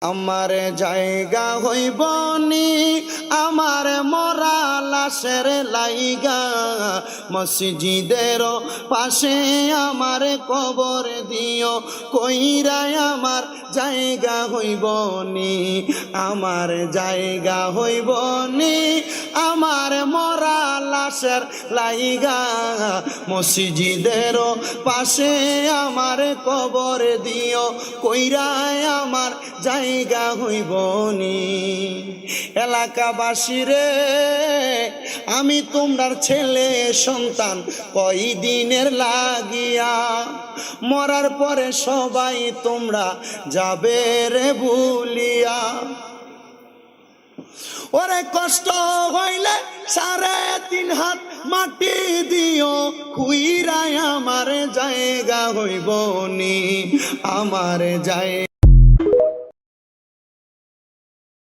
আমার জায়গা হইব নি আমার মরা লাশের লাইগা, মসজিদের পাশে আমার কবর দিও কইরাই আমার জায়গা হইব নি, আমার জায়গা হইব নি আমার মরা লাশের লাইগা, মসজিদের পাশে আমার কবর দিও কইরাই আমার জায়গা হইব নি। এলাকাবাসী রে আমি তোমরার ছেলে সন্তান কয়দিনের লাগিয়া, মরার পরে সবাই তোমরা যাবে রে ভুলিয়া। ওরে কষ্ট হইলে 3.5 হাত মাটি দিও খুইরাই আমার জায়গা হইব নি, আমার জায়গা